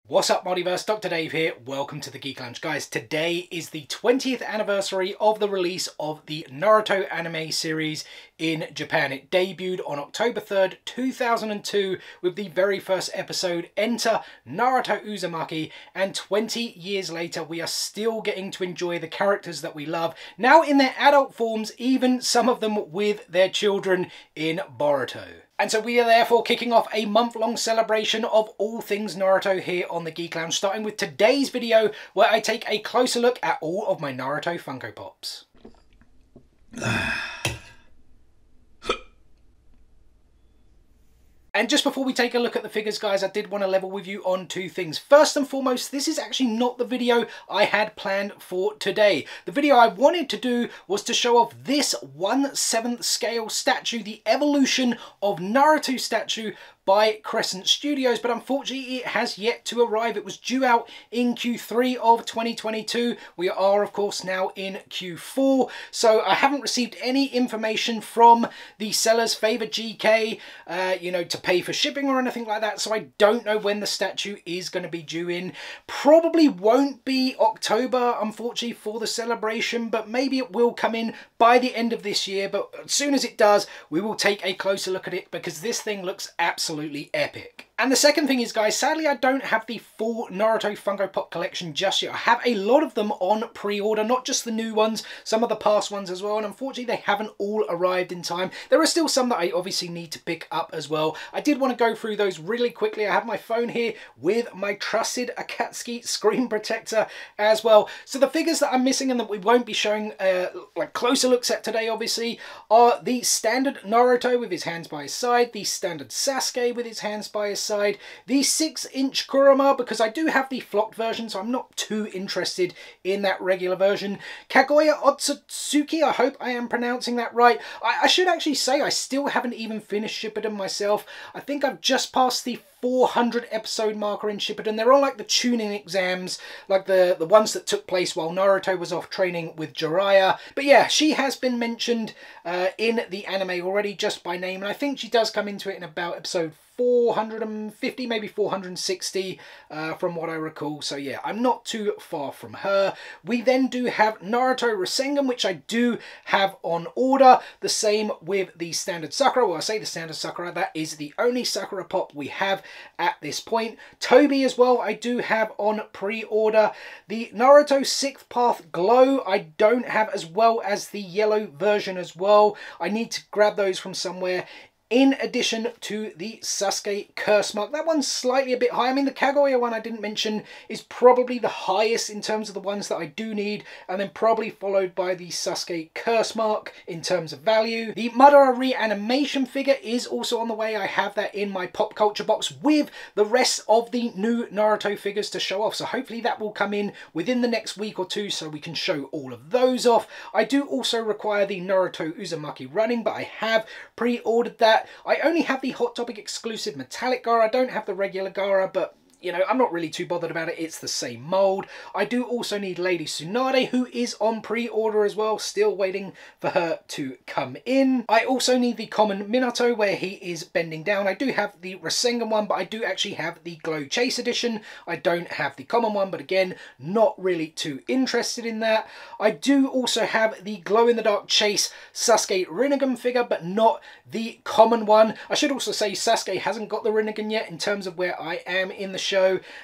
What's up, Multiverse? Dr. Dave here. Welcome to the Geek Lounge. Guys, today is the 20th anniversary of the release of the Naruto anime series in Japan. It debuted on October 3rd, 2002 with the very first episode, Enter Naruto Uzumaki, and 20 years later we are still getting to enjoy the characters that we love, now in their adult forms, even some of them with their children in Boruto. And so we are therefore kicking off a month-long celebration of all things Naruto here on the Geek Lounge, starting with today's video where I take a closer look at all of my Naruto Funko Pops. And just before we take a look at the figures, guys, I did want to level with you on two things. First and foremost, this is actually not the video I had planned for today. The video I wanted to do was to show off this 1/7 scale statue, the evolution of Naruto statue by Crescent Studios, but unfortunately it has yet to arrive. It was due out in Q3 of 2022. We are, of course, now in Q4, so I haven't received any information from the seller's favored GK, to pay for shipping or anything like that, so I don't know when the statue is going to be due in. Probably won't be October, unfortunately, for the celebration, but maybe it will come in by the end of this year. But as soon as it does, we will take a closer look at it, because this thing looks absolutely epic. And the second thing is, guys, sadly I don't have the full Naruto Funko Pop collection just yet. I have a lot of them on pre-order, not just the new ones, some of the past ones as well, and unfortunately they haven't all arrived in time. There are still some that I obviously need to pick up as well. I did want to go through those really quickly. I have my phone here with my trusted Akatsuki screen protector as well. So the figures that I'm missing and that we won't be showing like closer looks at today, obviously, are the standard Naruto with his hands by his side, the standard Sasuke with his hands by his side, the 6-inch Kurama, because I do have the flocked version, so I'm not too interested in that regular version. Kaguya Otsutsuki, I hope I am pronouncing that right. I should actually say I still haven't even finished Shippuden myself. I think I've just passed the 400 episode marker in Shippuden. They're all like the tuning exams, like the ones that took place while Naruto was off training with Jiraiya. But yeah, she has been mentioned in the anime already just by name, and I think she does come into it in about episode 450, maybe 460 from what I recall. So yeah, I'm not too far from her. We then do have Naruto Rasengan, which I do have on order. The same with the standard Sakura. Well, I say the standard Sakura, that is the only Sakura pop we have at this point. Toby as well, I do have on pre-order. The Naruto 6th Path Glow, I don't have, as well as the yellow version as well. I need to grab those from somewhere. In addition to the Sasuke Curse Mark. That one's slightly a bit high. I mean, the Kaguya one I didn't mention is probably the highest in terms of the ones that I do need, and then probably followed by the Sasuke Curse Mark in terms of value. The Madara reanimation figure is also on the way. I have that in my pop culture box with the rest of the new Naruto figures to show off, so hopefully that will come in within the next week or two so we can show all of those off. I do also require the Naruto Uzumaki running, but I have pre-ordered that. I only have the Hot Topic exclusive metallic Gara. I don't have the regular Gara, but you know, I'm not really too bothered about it. It's the same mold. I do also need Lady Tsunade, who is on pre-order as well. Still waiting for her to come in. I also need the common Minato, where he is bending down. I do have the Rasengan one, but I do actually have the Glow Chase edition. I don't have the common one, but again, not really too interested in that. I do also have the glow-in-the-dark Chase Sasuke Rinnegan figure, but not the common one. I should also say Sasuke hasn't got the Rinnegan yet in terms of where I am in the show.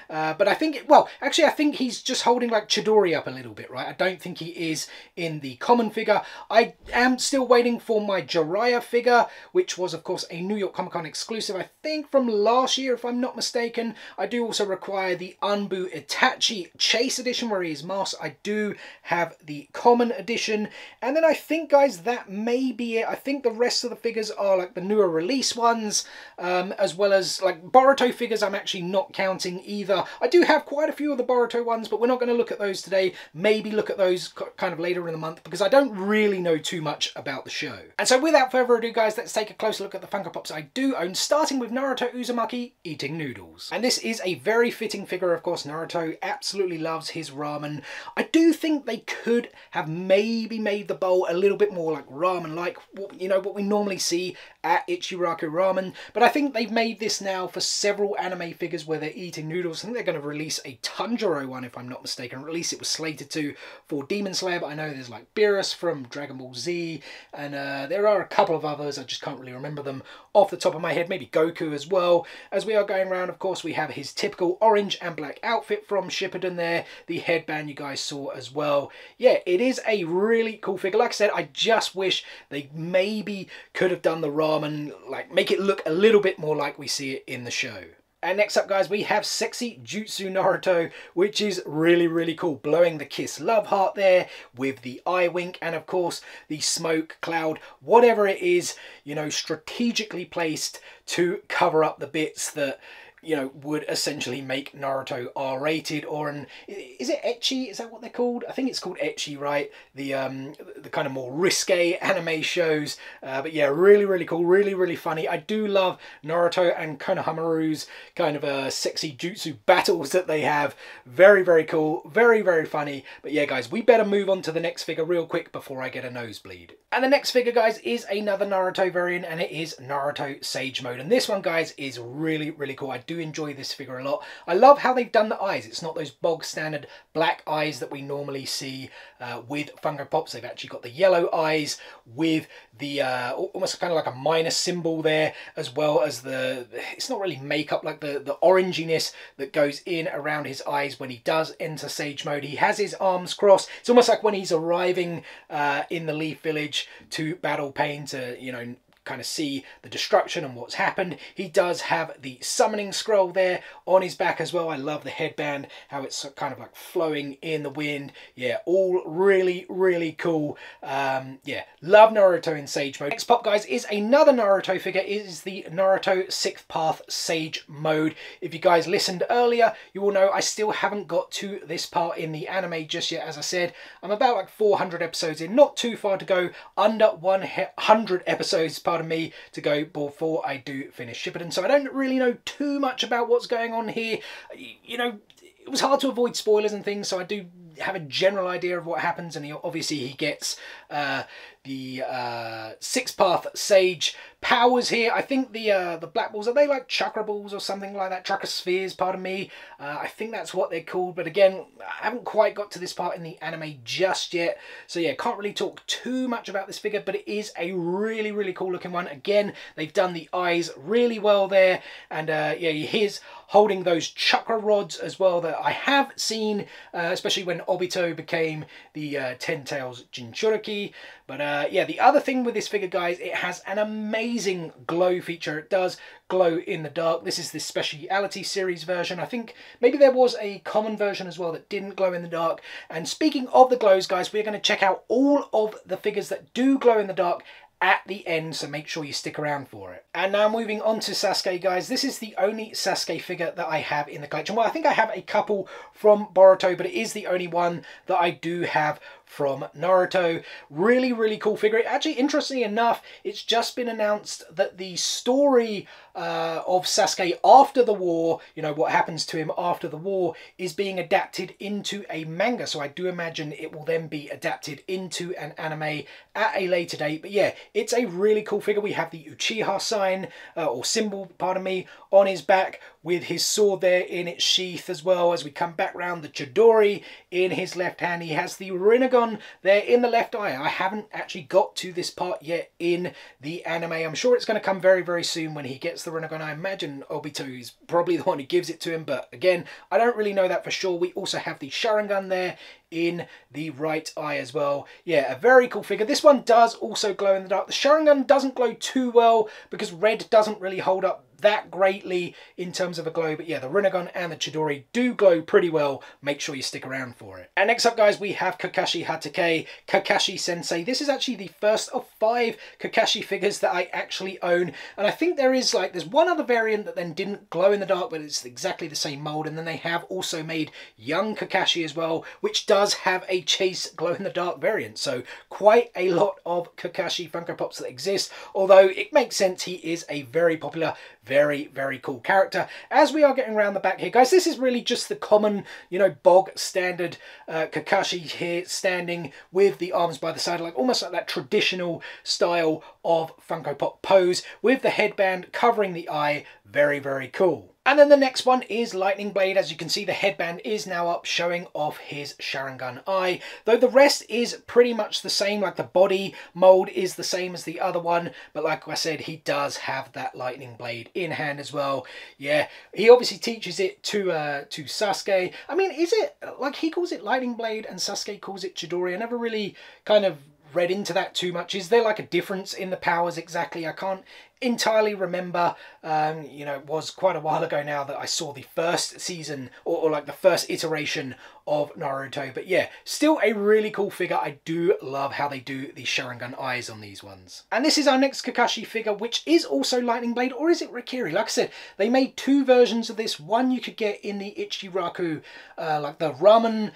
But I think, well, actually I think he's just holding like Chidori up a little bit, right? I don't think he is in the common figure. I am still waiting for my Jiraiya figure, which was of course a New York Comic Con exclusive, I think from last year if I'm not mistaken. I do also require the Anbu Itachi Chase edition, where he is masked. I do have the common edition, and then I think, guys, that may be it. I think the rest of the figures are like the newer release ones, as well as like Boruto figures I'm actually not counting either. I do have quite a few of the Boruto ones, but we're not going to look at those today. Maybe look at those kind of later in the month, because I don't really know too much about the show. And so without further ado, guys, let's take a closer look at the Funko Pops I do own, starting with Naruto Uzumaki eating noodles. And this is a very fitting figure, of course. Naruto absolutely loves his ramen. I do think they could have maybe made the bowl a little bit more like ramen-like, you know, what we normally see at Ichiraku Ramen, but I think they've made this now for several anime figures where they're eating eating noodles. I think they're going to release a Tanjiro one, if I'm not mistaken. Or at least it was slated to for Demon Slayer, but I know there's like Beerus from Dragon Ball Z, and there are a couple of others. I just can't really remember them off the top of my head. Maybe Goku as well. As we are going around, of course, we have his typical orange and black outfit from Shippuden there. The headband you guys saw as well. Yeah, it is a really cool figure. Like I said, I just wish they maybe could have done the ramen, like make it look a little bit more like we see it in the show. And next up, guys, we have Sexy Jutsu Naruto, which is really, really cool. Blowing the kiss love heart there with the eye wink and, of course, the smoke cloud, whatever it is, you know, strategically placed to cover up the bits that, you know, would essentially make Naruto R-rated, or an, is it ecchi? Is that what they're called? I think it's called ecchi, right? The kind of more risque anime shows. But yeah, really, really cool, really, really funny. I do love Naruto and Konohamaru's kind of sexy jutsu battles that they have. Very, very cool, very, very funny. But yeah, guys, we better move on to the next figure real quick before I get a nosebleed. And the next figure, guys, is another Naruto variant, and it is Naruto Sage Mode. And this one, guys, is really, really cool. I do enjoy this figure a lot. I love how they've done the eyes. It's not those bog standard black eyes that we normally see with Funko Pops. They've actually got the yellow eyes with the almost kind of like a minus symbol there, as well as the, it's not really makeup, like the oranginess that goes in around his eyes when he does enter Sage Mode. He has his arms crossed. It's almost like when he's arriving in the Leaf Village to battle Pain, to, you know, kind of see the destruction and what's happened. He does have the summoning scroll there on his back as well. I love the headband, how it's kind of like flowing in the wind. Yeah, all really, really cool. Yeah, love Naruto in Sage Mode. Next pop, guys, is another Naruto figure. It is the Naruto 6th Path Sage Mode. If you guys listened earlier, you will know I still haven't got to this part in the anime just yet. As I said, I'm about like 400 episodes in, not too far to go, under 100 episodes, pardon me, to go before I do finish Shippuden. So I don't really know too much about what's going on here. You know, it was hard to avoid spoilers and things, so I do have a general idea of what happens. And obviously he gets the 6th Path Sage powers here. I think the black balls, are they like chakra balls or something like that? Chakra spheres, pardon me. I think that's what they're called. But again, I haven't quite got to this part in the anime just yet. So yeah, can't really talk too much about this figure, but it is a really, really cool looking one. Again, they've done the eyes really well there. And yeah, he's holding those chakra rods as well that I have seen, especially when Obito became the Ten Tails Jinchuriki. But yeah, the other thing with this figure, guys, it has an amazing glow feature. It does glow in the dark. This is the Speciality Series version. I think maybe there was a common version as well that didn't glow in the dark. And speaking of the glows, guys, we're going to check out all of the figures that do glow in the dark at the end, so make sure you stick around for it. And now moving on to Sasuke, guys. This is the only Sasuke figure that I have in the collection. Well, I think I have a couple from Boruto, but it is the only one that I do have from Naruto. Really, really cool figure. Actually, interestingly enough, it's just been announced that the story of Sasuke after the war, you know, what happens to him after the war, is being adapted into a manga. So I do imagine it will then be adapted into an anime at a later date. But yeah, it's a really cool figure. We have the Uchiha sign, or symbol, pardon me, on his back, with his sword there in its sheath as well. As we come back round, the Chidori in his left hand. He has the Rinnegan there in the left eye. I haven't actually got to this part yet in the anime. I'm sure it's going to come very, very soon when he gets the Rinnegan. I imagine Obito is probably the one who gives it to him, but again, I don't really know that for sure. We also have the Sharingan there in the right eye as well. Yeah, a very cool figure. This one does also glow in the dark. The Sharingan doesn't glow too well because red doesn't really hold up that greatly in terms of a glow, but yeah, the Rinnegan and the Chidori do glow pretty well. Make sure you stick around for it. And next up, guys, we have Kakashi Hatake, Kakashi Sensei. This is actually the first of 5 Kakashi figures that I actually own, and I think there's one other variant that then didn't glow in the dark, but it's exactly the same mold. And then they have also made young Kakashi as well, which does have a Chase glow in the dark variant. So quite a lot of Kakashi Funko Pops that exist, although it makes sense. He is a very popular, very, very cool character. As we are getting around the back here, guys, this is really just the common, you know, bog standard Kakashi here, standing with the arms by the side, like almost like that traditional style of Funko Pop pose, with the headband covering the eye. Very, very cool. And then the next one is Lightning Blade. As you can see, the headband is now up, showing off his Sharingan eye, though the rest is pretty much the same. Like the body mold is the same as the other one, but like I said, he does have that Lightning Blade in hand as well. Yeah, he obviously teaches it to Sasuke. I mean, is it like he calls it Lightning Blade and Sasuke calls it Chidori? I never really kind of read into that too much. Is there like a difference in the powers exactly? I can't entirely remember. You know, it was quite a while ago now that I saw the first season or like the first iteration of Naruto, but yeah, still a really cool figure. I do love how they do the Sharingan eyes on these ones. And this is our next Kakashi figure, which is also Lightning Blade, or is it Rikiri? Like I said, they made two versions of this. One you could get in the Ichiraku, like the ramen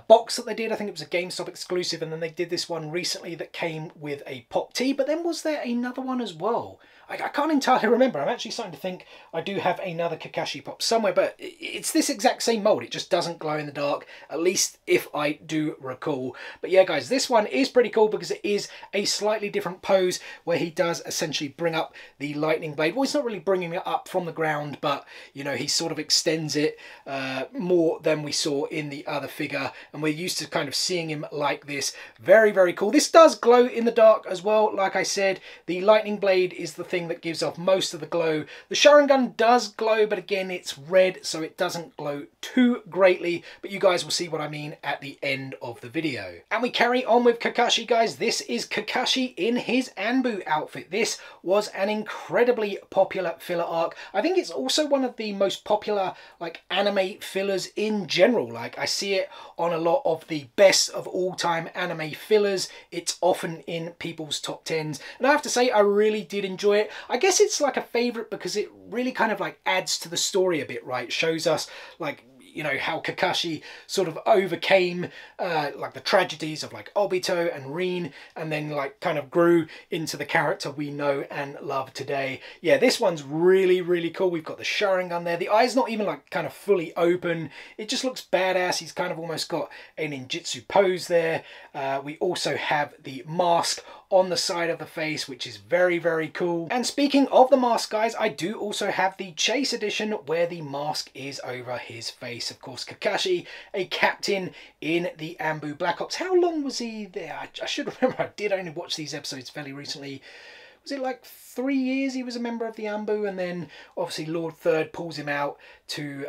box that they did. I think it was a GameStop exclusive, and then they did this one recently that came with a pop tea. But then was there another one as well? I can't entirely remember. I'm actually starting to think I do have another Kakashi Pop somewhere, but it's this exact same mold. It just doesn't glow in the dark, at least if I do recall. But yeah, guys, this one is pretty cool because it is a slightly different pose where he does essentially bring up the Lightning Blade. Well, he's not really bringing it up from the ground, but, you know, he sort of extends it more than we saw in the other figure, and we're used to kind of seeing him like this. Very, very cool. This does glow in the dark as well. Like I said, the Lightning Blade is the thing that gives off most of the glow. The Sharingan does glow, but again, it's red, so it doesn't glow too greatly, but you guys will see what I mean at the end of the video. And we carry on with Kakashi, guys. This is Kakashi in his Anbu outfit. This was an incredibly popular filler arc. I think it's also one of the most popular like anime fillers in general. Like, I see it on a lot of the best of all time anime fillers. It's often in people's top 10s, and I have to say I really did enjoy it. I guess it's like a favorite because it really kind of like adds to the story a bit, right? Shows us like, you know, how Kakashi sort of overcame like the tragedies of like Obito and Rin, and then like kind of grew into the character we know and love today. Yeah, this one's really, really cool. We've got the Sharingan there. The eye's not even like kind of fully open. It just looks badass. He's kind of almost got a ninjutsu pose there. We also have the mask on the side of the face, which is very, very cool. And speaking of the mask, guys, I do also have the Chase edition where the mask is over his face. Of course, Kakashi, a captain in the Anbu Black Ops. How long was he there? I should remember. I did only watch these episodes fairly recently. Was it like 3 years he was a member of the Anbu, and then obviously Lord Third pulls him out to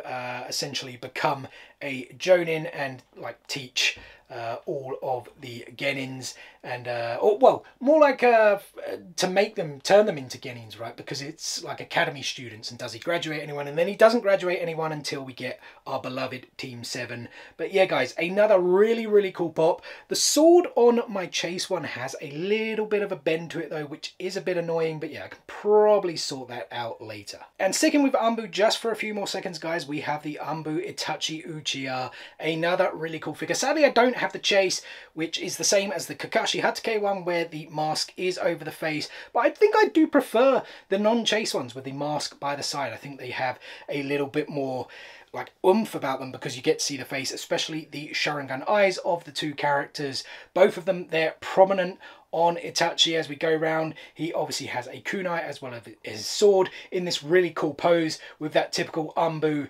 essentially become a Jonin and like teach all of the Genins, and or well, more like to make them, turn them into Genins, right? Because it's like academy students. And does he graduate anyone? And then he doesn't graduate anyone until we get our beloved Team 7. But yeah, guys, another really, really cool pop. The sword on my Chase one has a little bit of a bend to it though, which is a bit annoying, but yeah, I can probably sort that out later. And sticking with Anbu just for a few more seconds, guys, we have the Anbu Itachi Uchiha, another really cool figure. Sadly, I don't have the Chase, which is the same as the Kakashi Hatake one where the mask is over the face, but I think I do prefer the non-Chase ones with the mask by the side. I think they have a little bit more like oomph about them because you get to see the face, especially the Sharingan eyes of the two characters. Both of them, they're prominent on Itachi as we go around. He obviously has a kunai as well as his sword in this really cool pose with that typical Anbu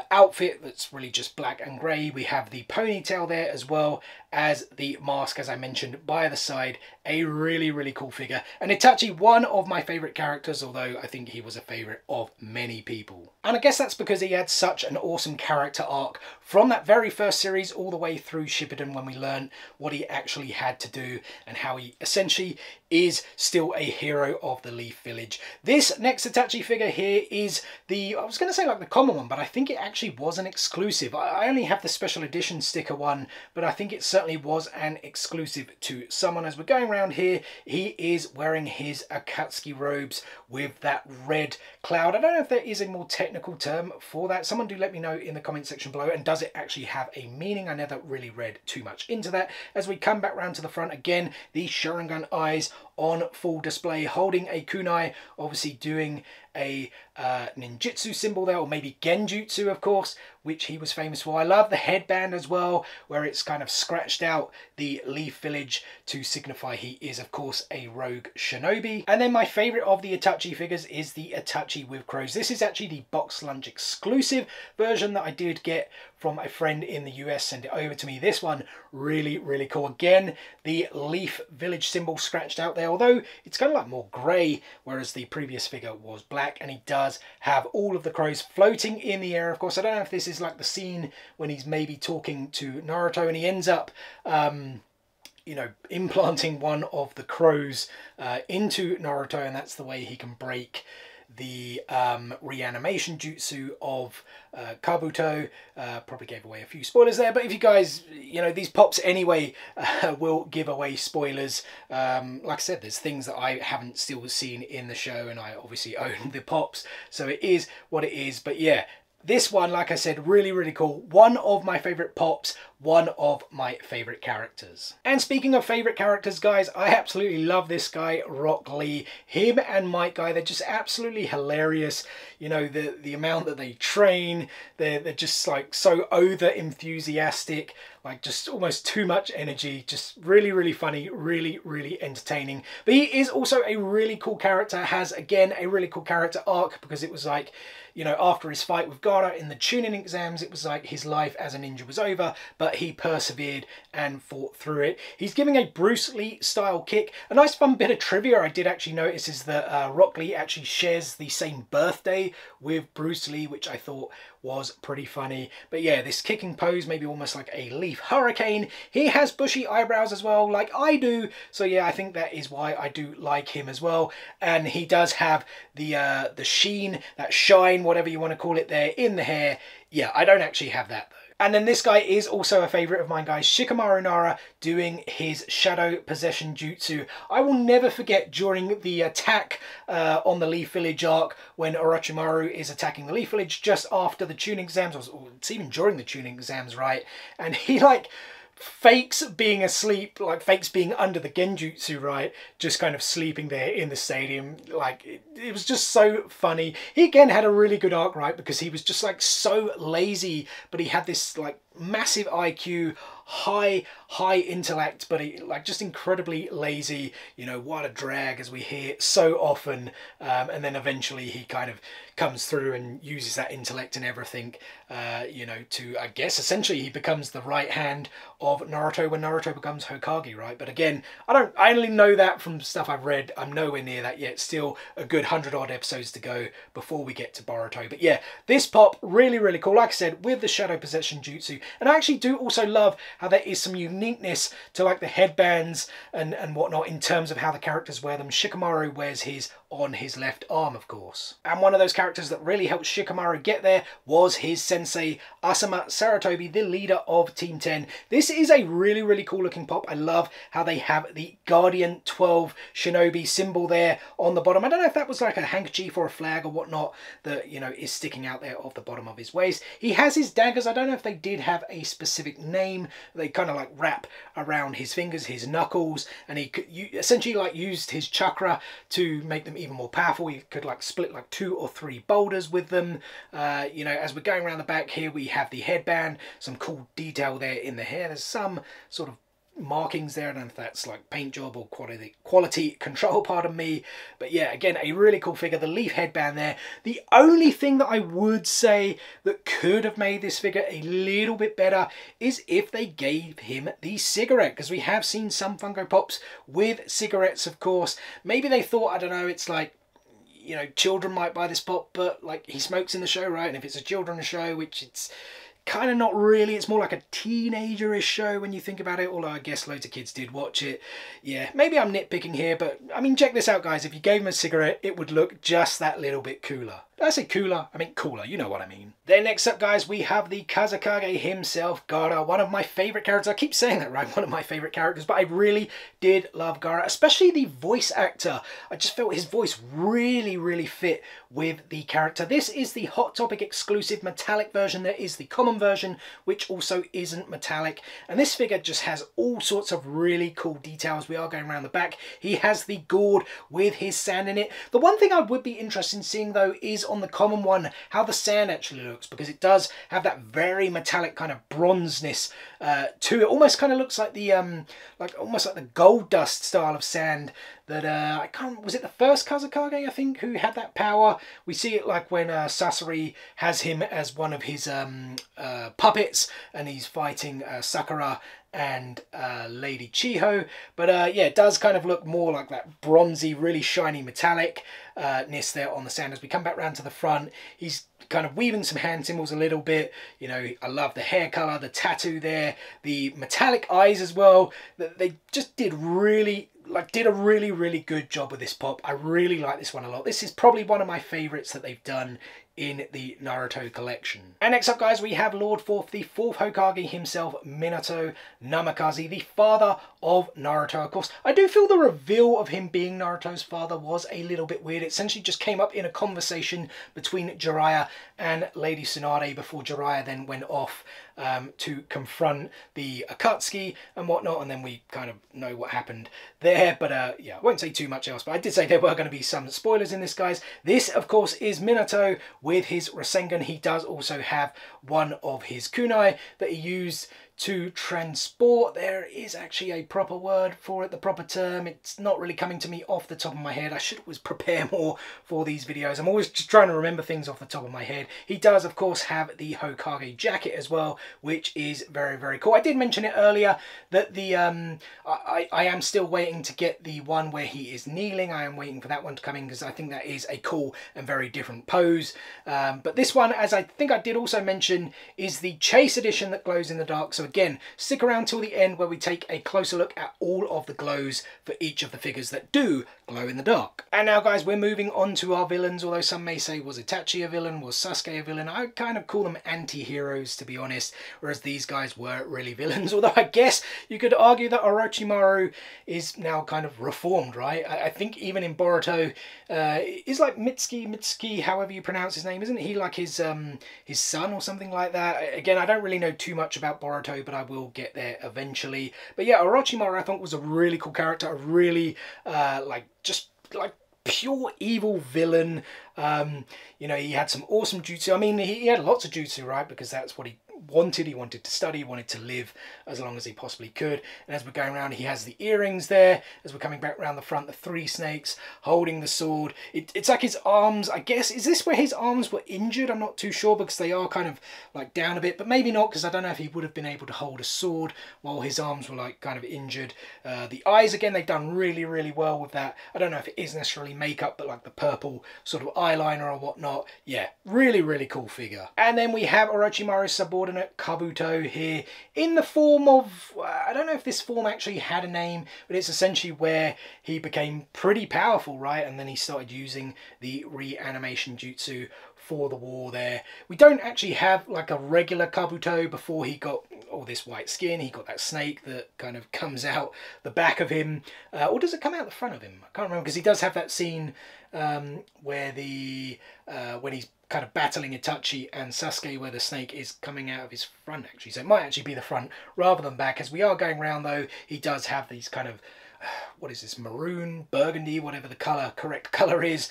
outfit that's really just black and grey. We have the ponytail there as well as the mask, as I mentioned, by the side. A really, really cool figure. And Itachi, one of my favourite characters, although I think he was a favourite of many people. And I guess that's because he had such an awesome character arc from that very first series all the way through Shippuden, when we learned what he actually had to do and how he essentially is still a hero of the Leaf Village. This next Itachi figure here is the, I was going to say like the common one, but I think it actually was an exclusive. I only have the special edition sticker one, but I think it certainly was an exclusive to someone. As we're going around here, he is wearing his Akatsuki robes with that red cloud. I don't know if there is a more technical term for that. Someone do let me know in the comment section below, and does it actually have a meaning? I never really read too much into that. As we come back round to the front again, the Sharingan eyes on full display, holding a kunai, obviously doing a ninjutsu symbol there, or maybe genjutsu, of course, which he was famous for. I love the headband as well, where it's kind of scratched out the Leaf Village to signify he is, of course, a rogue shinobi. And then my favorite of the Itachi figures is the Itachi with crows. This is actually the box lunch exclusive version that I did get from a friend in the US, sent it over to me. This one, really, really cool. Again, the Leaf Village symbol scratched out there, although it's kind of like more grey, whereas the previous figure was black, and he does have all of the crows floating in the air. Of course, I don't know if this is like the scene when he's maybe talking to Naruto and he ends up you know, implanting one of the crows into Naruto, and that's the way he can break the reanimation jutsu of Kabuto. Probably gave away a few spoilers there, but if you guys, you know, these pops anyway will give away spoilers. Like I said, there's things that I haven't still seen in the show, and I obviously own the pops, so it is what it is. But yeah, this one, like I said, really, really cool. One of my favourite pops, one of my favourite characters. And speaking of favourite characters, guys, I absolutely love this guy, Rock Lee. Him and Mike Guy, they're just absolutely hilarious. You know, the amount that they train, they're just like so over enthusiastic, like just almost too much energy, just really, really funny, really, really entertaining. But he is also a really cool character, has, again, a really cool character arc, because it was like, you know, after his fight with Gaara in the Chunin exams, it was like his life as a ninja was over, but he persevered and fought through it. He's giving a Bruce Lee style kick. A nice fun bit of trivia I did actually notice is that Rock Lee actually shares the same birthday with Bruce Lee, which I thought was pretty funny. But yeah, this kicking pose, maybe almost like a leaf hurricane. He has bushy eyebrows as well, like I do. So yeah, I think that is why I do like him as well. And he does have the sheen, that shine, whatever you want to call it there, in the hair. Yeah, I don't actually have that though. And then this guy is also a favourite of mine, guys. Shikamaru Nara doing his Shadow Possession Jutsu. I will never forget during the attack on the Leaf Village arc when Orochimaru is attacking the Leaf Village just after the Chunin exams, or it's even during the Chunin exams, right? And he like fakes being asleep, like fakes being under the genjutsu, right? Just kind of sleeping there in the stadium. Like, it was just so funny. He again had a really good arc, right? Because he was just like so lazy, but he had this like massive IQ, high intellect, but he like just incredibly lazy. You know, what a drag, as we hear so often. And then eventually he kind of comes through and uses that intellect and everything, you know, to, I guess, essentially he becomes the right hand of Naruto when Naruto becomes Hokage, right? But again, I only know that from stuff I've read. I'm nowhere near that yet. Still a good 100 odd episodes to go before we get to Boruto. But yeah, this pop, really, really cool. Like I said, with the Shadow Possession Jutsu. And I actually do also love how there is some uniqueness to like the headbands and whatnot in terms of how the characters wear them. Shikamaru wears his on his left arm, of course. And one of those characters that really helped Shikamaru get there was his sensei, Asama Saratobi, the leader of Team 10. This is a really, really cool looking pop. I love how they have the Guardian 12 Shinobi symbol there on the bottom. I don't know if that was like a handkerchief or a flag or whatnot that, you know, is sticking out there off the bottom of his waist. He has his daggers. I don't know if they did have a specific name. They kind of like wrap around his fingers, his knuckles, and he could essentially like used his chakra to make them even more powerful. He could like split like 2 or 3 boulders with them. You know, as we're going around the back here, we have the headband, some cool detail there in the hair. There's some sort of markings there. I don't know if that's like paint job or quality control, pardon me, but yeah, again, a really cool figure. The leaf headband there. The only thing that I would say that could have made this figure a little bit better is if they gave him the cigarette, because we have seen some Funko Pops with cigarettes, of course. Maybe they thought, I don't know, it's like, you know, children might buy this pop, but like he smokes in the show, right? And if it's a children's show, which it's kind of not really, it's more like a teenager-ish show when you think about it, although I guess loads of kids did watch it. Yeah, maybe I'm nitpicking here, but I mean, check this out, guys. If you gave him a cigarette, it would look just that little bit cooler. Did I say cooler? I mean cooler, you know what I mean. Then next up, guys, we have the Kazekage himself, Gaara, one of my favourite characters. I keep saying that, right? One of my favourite characters, but I really did love Gaara, especially the voice actor. I just felt his voice really fit with the character. This is the Hot Topic exclusive metallic version. There is the common version, which also isn't metallic. And this figure just has all sorts of really cool details. We are going around the back. He has the gourd with his sand in it. The one thing I would be interested in seeing, though, is on the common one, how the sand actually looks, because it does have that very metallic kind of bronzeness to it. Almost kind of looks like the almost like the gold dust style of sand that I can't, was it the first Kazekage, I think, who had that power? We see it like when Sasori has him as one of his puppets, and he's fighting Sakura and Lady Chiho. But yeah, it does kind of look more like that bronzy, really shiny metallic-ness there on the sand. As we come back round to the front, he's kind of weaving some hand symbols a little bit. You know, I love the hair colour, the tattoo there, the metallic eyes as well. They just did really... did a really good job with this pop. I really like this one a lot. This is probably one of my favourites that they've done in the Naruto collection. And next up, guys, we have Lord Fourth, the fourth Hokage himself, Minato Namikaze, the father of Naruto. Of course, I do feel the reveal of him being Naruto's father was a little bit weird. It essentially just came up in a conversation between Jiraiya and Lady Tsunade before Jiraiya then went off to confront the Akatsuki and whatnot, and then we kind of know what happened there. But yeah, I won't say too much else, but I did say there were going to be some spoilers in this, guys. This, of course, is Minato with his Rasengan. He does also have one of his kunai that he used to transport. There is actually a proper word for it, the proper term. It's not really coming to me off the top of my head. I should always prepare more for these videos. I'm always just trying to remember things off the top of my head. He does, of course, have the Hokage jacket as well, which is very cool. I did mention it earlier that the I am still waiting to get the one where he is kneeling. I am waiting for that one to come in because I think that is a cool and very different pose. But this one, as I think I did also mention, is the Chase edition that glows in the dark. So again, stick around till the end where we take a closer look at all of the glows for each of the figures that do glow in the dark. And now, guys, we're moving on to our villains. Although some may say, was Itachi a villain? Was Sasuke a villain? I kind of call them anti-heroes, to be honest, whereas these guys were really villains. Although I guess you could argue that Orochimaru is now kind of reformed, right? I think even in Boruto, is like Mitsuki, however you pronounce his name, isn't he like his son or something like that? Again, I don't really know too much about Boruto, but I will get there eventually. But yeah, Orochimaru, I thought, was a really cool character, a really just pure evil villain. You know, he had some awesome jutsu. I mean, he had lots of jutsu, right? Because that's what he wanted. He wanted to study, he wanted to live as long as he possibly could. And as we're going around, he has the earrings there. As we're coming back around the front, the three snakes holding the sword. It's like his arms, I guess. Is this where his arms were injured? I'm not too sure because they are kind of like down a bit, but maybe not, because I don't know if he would have been able to hold a sword while his arms were like kind of injured. The eyes, again, they've done really well with that. I don't know if it is necessarily makeup, but like the purple sort of eyeliner or whatnot. Yeah, really cool figure. And then we have Orochimaru's subordinate Kabuto here in the form of, I don't know if this form actually had a name, but it's essentially where he became pretty powerful, right? And then he started using the reanimation jutsu for the war there. We don't actually have like a regular Kabuto before he got all this white skin. He got that snake that kind of comes out the back of him. Or does it come out the front of him? I can't remember, because he does have that scene where the when he's kind of battling Itachi and Sasuke, where the snake is coming out of his front, actually. So it might actually be the front rather than back. As we are going around, though, he does have these kind of, what is this, maroon, burgundy, whatever the correct colour is,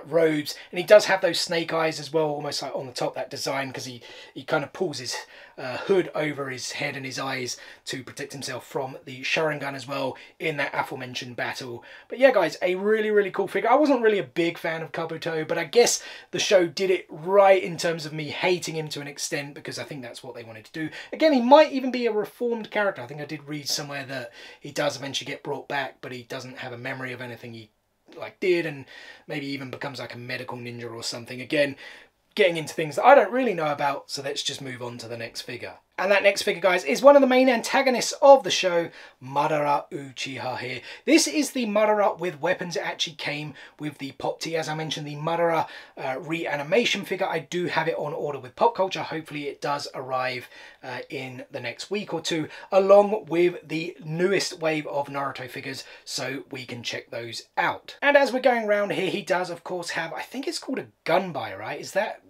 robes. And he does have those snake eyes as well, almost like on the top, that design, because he kind of pulls his hood over his head and his eyes to protect himself from the Sharingan as well in that aforementioned battle. But yeah, guys, a really cool figure. I wasn't really a big fan of Kabuto, but I guess the show did it right in terms of me hating him to an extent, because I think that's what they wanted to do. Again, he might even be a reformed character. I think I did read somewhere that he does eventually get brought back, but he doesn't have a memory of anything he did, and maybe even becomes like a medical ninja or something. Again, getting into things that I don't really know about, so let's just move on to the next figure. And that next figure, guys, is one of the main antagonists of the show, Madara Uchiha here. This is the Madara with weapons. It actually came with the Pop T. As I mentioned, the Madara reanimation figure. I do have it on order with Pop Culture. Hopefully it does arrive in the next week or two, along with the newest wave of Naruto figures, so we can check those out. And as we're going around here, he does, of course, have, I think it's called a gunbai, right? Is that...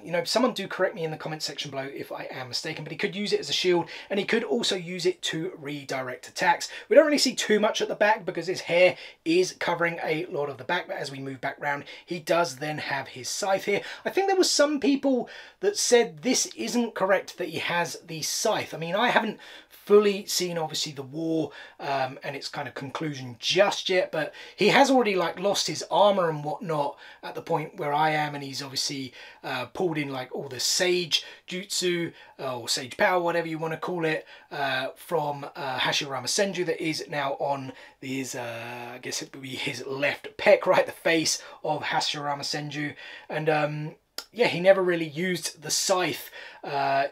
You know, someone do correct me in the comment section below if I am mistaken, but he could use it as a shield, and he could also use it to redirect attacks. We don't really see too much at the back because his hair is covering a lot of the back, but as we move back round, he does then have his scythe here. I think there was some people that said this isn't correct, that he has the scythe. I mean, I haven't fully seen, obviously, the war and its kind of conclusion just yet, but he has already, like, lost his armor and whatnot at the point where I am, and he's obviously pulled in, like, all the sage jutsu or sage power, whatever you want to call it, from Hashirama Senju, that is now on his, I guess it would be his left pec, right, the face of Hashirama Senju. And yeah, he never really used the scythe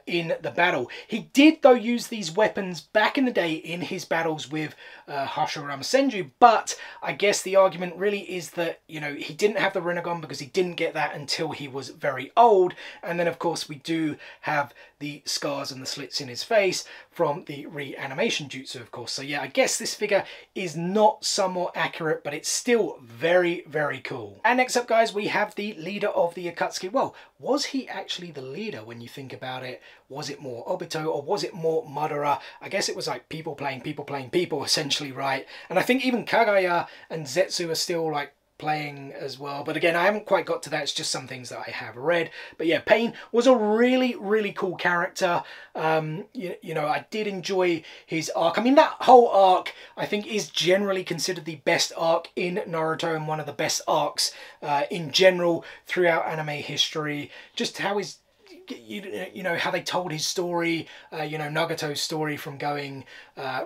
in the battle. He did, though, use these weapons back in the day in his battles with Hashirama Senju, but I guess the argument really is that, you know, he didn't have the Rinnegan because he didn't get that until he was very old. And then, of course, we do have the scars and the slits in his face from the reanimation jutsu, of course. So yeah, I guess this figure is not somewhat accurate, but it's still very, very cool. And next up, guys, we have the leader of the Akatsuki. Well, was he actually the leader when you think about it? Was it more Obito or was it more Madara? I guess it was like people playing people, essentially, right? And I think even Kagaya and Zetsu are still like playing as well, but again, I haven't quite got to that. It's just some things that I have read. But yeah, Pain was a really, really cool character. You know, I did enjoy his arc. I mean, that whole arc, I think, is generally considered the best arc in Naruto and one of the best arcs in general throughout anime history. Just how his... You know, how they told his story, you know, Nagato's story from going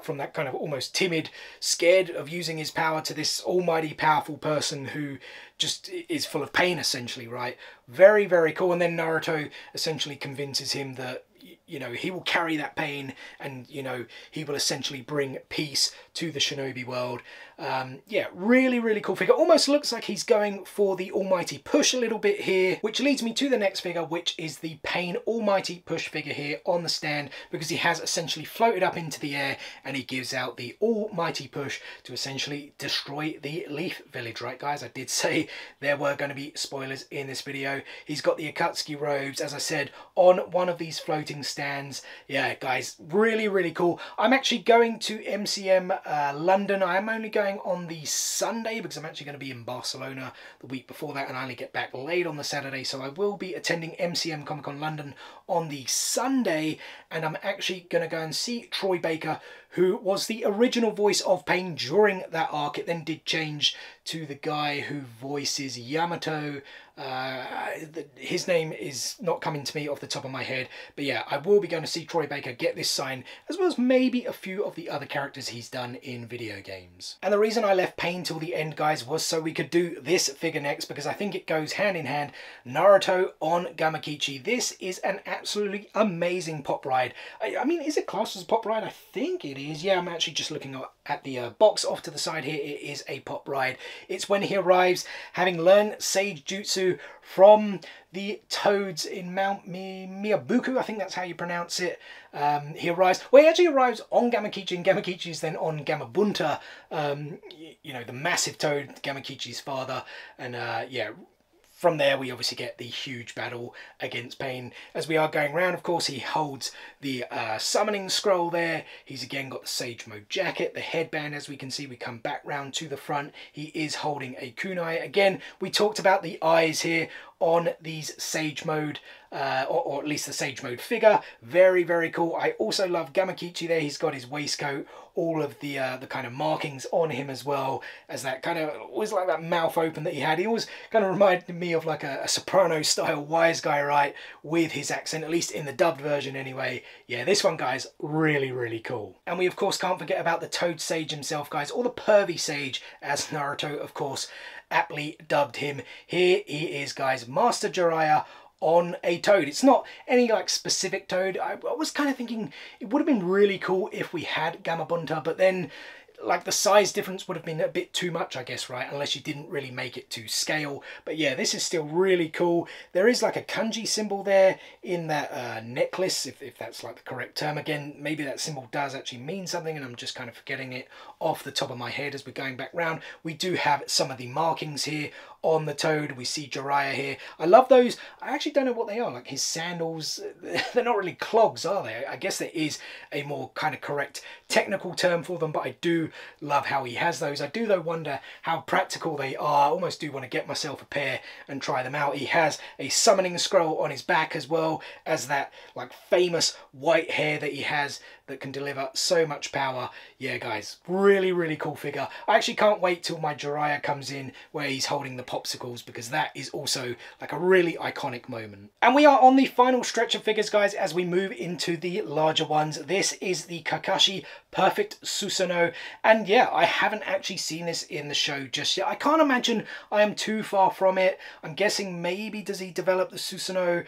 from that kind of almost timid, scared of using his power to this almighty powerful person who just is full of pain, essentially, right? Very, very cool. And then Naruto essentially convinces him that, you know, he will carry that pain and, you know, he will essentially bring peace to the shinobi world. Yeah, really, really cool figure. Almost looks like he's going for the almighty push a little bit here, which leads me to the next figure, which is the Pain almighty push figure here on the stand, because he has essentially floated up into the air and he gives out the almighty push to essentially destroy the Leaf Village, right, guys? I did say there were going to be spoilers in this video. He's got the Akatsuki robes, as I said, on one of these floating stands. Yeah, guys, really, really cool. I'm actually going to MCM London. I am only going on the Sunday because I'm actually going to be in Barcelona the week before that, and I only get back late on the Saturday, so I will be attending MCM Comic Con London on the Sunday, and I'm actually going to go and see Troy Baker, who was the original voice of Pain during that arc. It then did change to the guy who voices Yamato. His name is not coming to me off the top of my head, but yeah, I will be going to see Troy Baker get this sign, as well as maybe a few of the other characters he's done in video games. And the reason I left Pain till the end, guys, was so we could do this figure next, because I think it goes hand in hand. Naruto on Gamakichi. This is an absolutely amazing pop ride. I mean, is it classed as a pop ride? I think it is. Yeah, I'm actually just looking at the box off to the side here. It is a pop ride. It's when he arrives, having learned Sage Jutsu from the Toads in Mount Miyabuku, I think that's how you pronounce it. He arrives, well, he actually arrives on Gamakichi, and Gamakichi is then on Gamabunta, you know, the massive Toad, Gamakichi's father, and yeah, from there, we obviously get the huge battle against Pain. As we are going round, of course, he holds the summoning scroll there. He's again got the Sage Mode jacket, the headband, as we can see. We come back round to the front. He is holding a kunai. Again, we talked about the eyes here on these Sage Mode, or at least the Sage Mode figure. Very, very cool. I also love Gamakichi there. He's got his waistcoat, all of the kind of markings on him as well, as that kind of, always like that mouth open that he had. He always kind of reminded me of like a soprano style wise guy, right, with his accent, at least in the dubbed version anyway. Yeah, this one, guys, really, really cool. And we, of course, can't forget about the Toad Sage himself, guys, or the Pervy Sage, as Naruto, of course, aptly dubbed him. Here he is, guys, Master Jiraiya on a toad. It's not any like specific toad. I was kind of thinking it would have been really cool if we had Gamabunta, but then like the size difference would have been a bit too much, I guess, right? Unless you didn't really make it to scale. But yeah, this is still really cool. There is like a kanji symbol there in that necklace, if that's like the correct term. Again, maybe that symbol does actually mean something and I'm just kind of forgetting it off the top of my head as we're going back round. We do have some of the markings here on the toad. We see Jiraiya here. I love those. I actually don't know what they are. Like his sandals, they're not really clogs, are they? I guess there is a more kind of correct technical term for them, but I do love how he has those. I do though wonder how practical they are. I almost do want to get myself a pair and try them out. He has a summoning scroll on his back as well as that like famous white hair that he has that can deliver so much power. Yeah, guys, really, really cool figure. I actually can't wait till my Jiraiya comes in where he's holding the popsicles, because that is also like a really iconic moment. And we are on the final stretch of figures, guys, as we move into the larger ones. This is the Kakashi Perfect Susanoo. And yeah, I haven't actually seen this in the show just yet. I can't imagine I am too far from it. I'm guessing maybe does he develop the Susanoo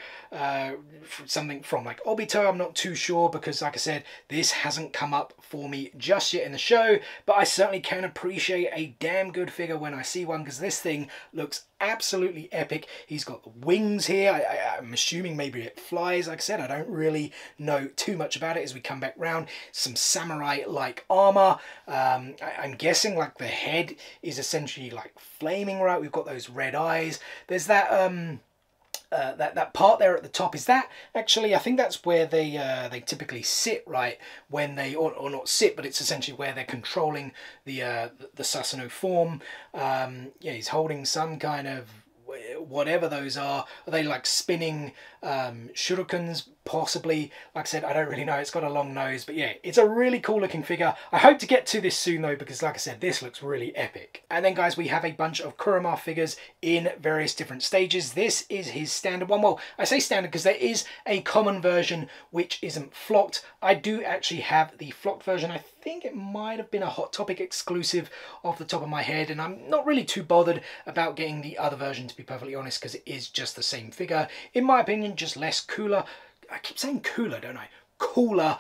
something from like Obito? I'm not too sure, because like I said, this hasn't come up for me just yet in the show, but I certainly can appreciate a damn good figure when I see one, because this thing looks absolutely epic. He's got the wings here. I'm assuming maybe it flies. Like I said, I don't really know too much about it as we come back round. Some samurai-like armor. I'm guessing like the head is essentially like flaming, right? We've got those red eyes. There's that that part there at the top. Is that actually, I think that's where they typically sit, right, when they or not sit, but it's essentially where they're controlling the Susanoo form. Yeah, he's holding some kind of whatever those are. Are they like spinning shurikens? Possibly. Like I said, I don't really know. It's got a long nose, but yeah, it's a really cool looking figure. I hope to get to this soon though, because like I said, this looks really epic. And then guys, we have a bunch of Kurama figures in various different stages. This is his standard one. Well, I say standard because there is a common version which isn't flocked. I do actually have the flocked version. I think it might have been a Hot Topic exclusive off the top of my head, and I'm not really too bothered about getting the other version, to be perfectly honest, because it is just the same figure. In my opinion, just less cooler. I keep saying cooler, don't I? Cooler,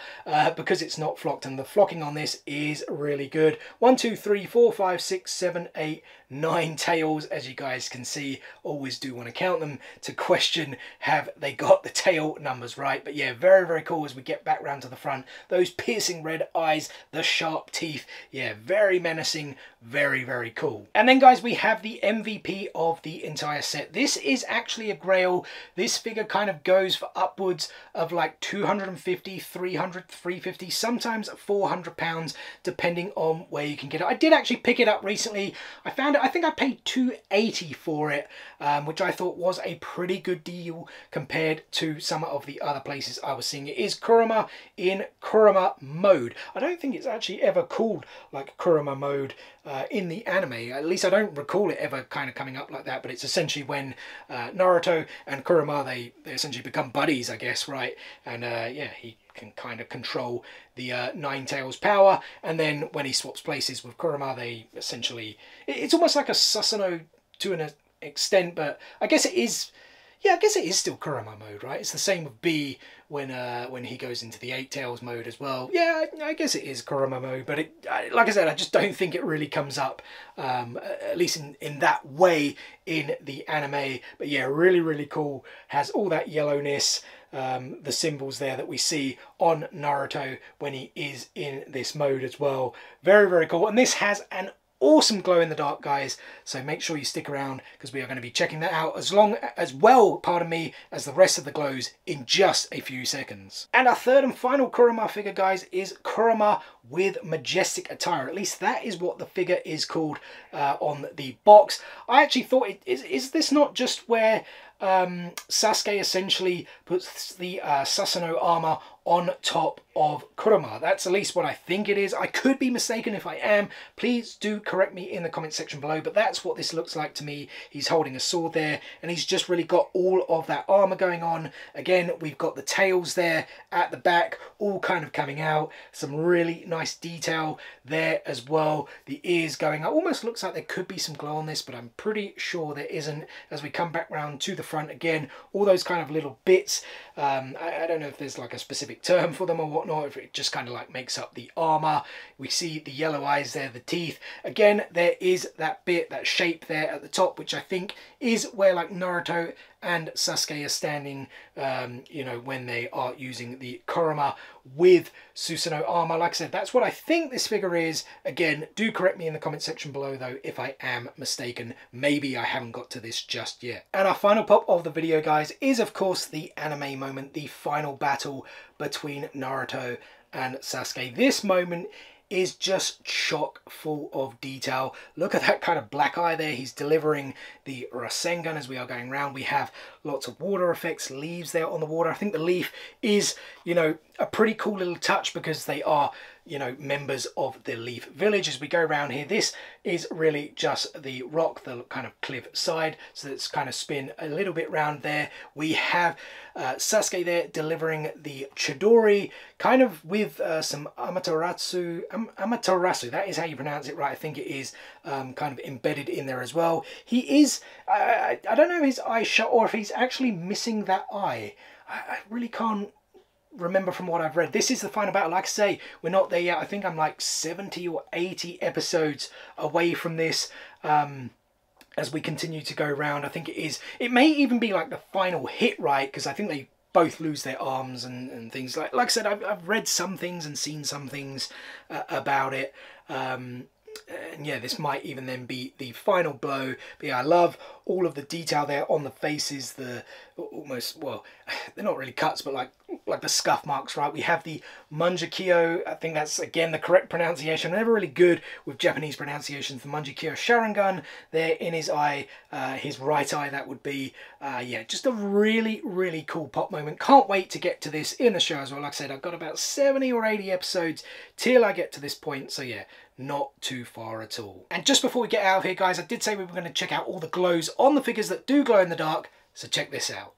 because it's not flocked, and the flocking on this is really good. 1, 2, 3, 4, 5, 6, 7, 8, 9 tails, as you guys can see. Always do want to count them to question have they got the tail numbers right. But yeah, very, very cool as we get back round to the front. Those piercing red eyes, the sharp teeth. Yeah, very menacing, very, very cool. And then guys, we have the MVP of the entire set. This is actually a grail. This figure kind of goes for upwards of like 250, 300, 350, sometimes 400 pounds, depending on where you can get it. I did actually pick it up recently. I found it, I think I paid 280 for it, which I thought was a pretty good deal compared to some of the other places I was seeing. It is Kurama in Kurama mode. I don't think it's actually ever called like Kurama mode in the anime. At least I don't recall it ever kind of coming up like that, but it's essentially when Naruto and Kurama, they essentially become buddies, I guess, right? And yeah, he can kind of control the Nine Tails power, and then when he swaps places with Kurama, they essentially, it's almost like a Susanoo to an extent, but I guess it is, yeah, I guess it is still Kurama mode, right? It's the same with B when he goes into the Eight Tails mode as well. Yeah, I guess it is Kurama mode, but like I said, I just don't think it really comes up, at least in that way in the anime. But yeah, really, really cool. Has all that yellowness, the symbols there that we see on Naruto when he is in this mode as well. Very, very cool. And this has an awesome glow in the dark, guys, so make sure you stick around because we are going to be checking that out as well as the rest of the glows in just a few seconds. And our third and final Kurama figure, guys, is Kurama with majestic attire. At least that is what the figure is called on the box. I actually thought, is this not just where Sasuke essentially puts the Susanoo armor on top of Kurama? That's at least what I think it is. I could be mistaken. If I am, please do correct me in the comment section below, but that's what this looks like to me. He's holding a sword there, and he's just really got all of that armor going on. Again, we've got the tails there at the back, all kind of coming out. Some really nice nice detail there as well. The ears going up, almost looks like there could be some glow on this, but I'm pretty sure there isn't. As we come back round to the front again, all those kind of little bits, I don't know if there's like a specific term for them or whatnot, if it just kind of like makes up the armor. We see the yellow eyes there, the teeth. Again, there is that bit, that shape there at the top, which I think is where like Naruto and Sasuke are standing, you know, when they are using the Kurama with Susanoo armor. Like I said, that's what I think this figure is. Again, do correct me in the comment section below though if I am mistaken. Maybe I haven't got to this just yet. And our final pop of the video, guys, is of course the anime moment, the final battle between Naruto and Sasuke. This moment is just chock full of detail. Look at that kind of black eye there. He's delivering the Rasengan as we are going around. We have lots of water effects, leaves there on the water. I think the leaf is, you know, a pretty cool little touch because they are, you know, members of the Leaf Village. As we go around here, this is really just the rock, the kind of cliff side, so let's kind of spin a little bit round there. We have Sasuke there delivering the Chidori, kind of with some Amaterasu, that is how you pronounce it, right? I think it is kind of embedded in there as well. He is, I don't know if his eye shut or if he's actually missing that eye. I really can't remember from what I've read. This is the final battle. Like I say, we're not there yet. I think I'm like 70 or 80 episodes away from this. As we continue to go around, I think it may even be like the final hit, right? Because I think they both lose their arms and things. Like I said, I've read some things and seen some things about it. And yeah, this might even then be the final blow. But yeah, I love all of the detail there on the faces, the almost, well, they're not really cuts, but like the scuff marks, right? We have the Manjikyo, I think that's again the correct pronunciation. I'm never really good with Japanese pronunciations. The Manjikyo Sharingan there in his eye, his right eye, that would be. Yeah, just a really, really cool pop moment. Can't wait to get to this in the show as well. Like I said, I've got about 70 or 80 episodes till I get to this point, so yeah, not too far at all. And just before we get out of here, guys, I did say we were going to check out all the glows on the figures that do glow in the dark, so check this out.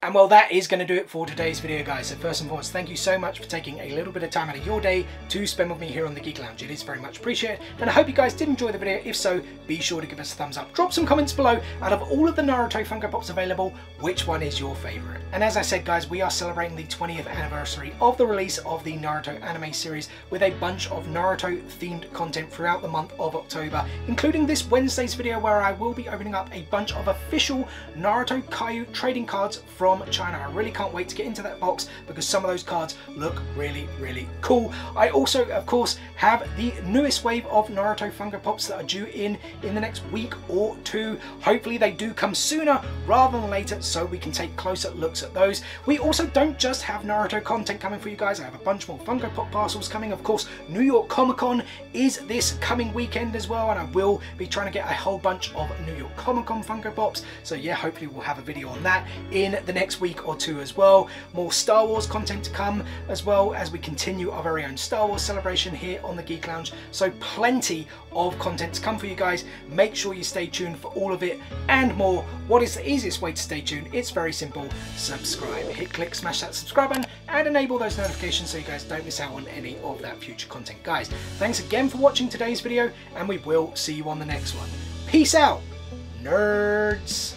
And well, that is going to do it for today's video, guys. So first and foremost, thank you so much for taking a little bit of time out of your day to spend with me here on the Geek Lounge. It is very much appreciated. And I hope you guys did enjoy the video. If so, be sure to give us a thumbs up. Drop some comments below. Out of all of the Naruto Funko Pops available, which one is your favourite? And as I said, guys, we are celebrating the 20th anniversary of the release of the Naruto anime series with a bunch of Naruto themed content throughout the month of October, including this Wednesday's video where I will be opening up a bunch of official Naruto Kaiju trading cards from China. I really can't wait to get into that box because some of those cards look really, really cool. I also, of course, have the newest wave of Naruto Funko Pops that are due in the next week or two. Hopefully they do come sooner rather than later so we can take closer looks at those. We also don't just have Naruto content coming for you guys. I have a bunch more Funko Pop parcels coming. Of course, New York Comic Con is this coming weekend as well, and I will be trying to get a whole bunch of New York Comic Con Funko Pops. So yeah, hopefully we'll have a video on that in the next week or two as well. More Star Wars content to come as well as we continue our very own Star Wars celebration here on the Geek Lounge. So plenty of content to come for you guys. Make sure you stay tuned for all of it and more. What is the easiest way to stay tuned? It's very simple. Subscribe. Hit click, smash that subscribe button and enable those notifications so you guys don't miss out on any of that future content. Guys, thanks again for watching today's video and we will see you on the next one. Peace out, nerds.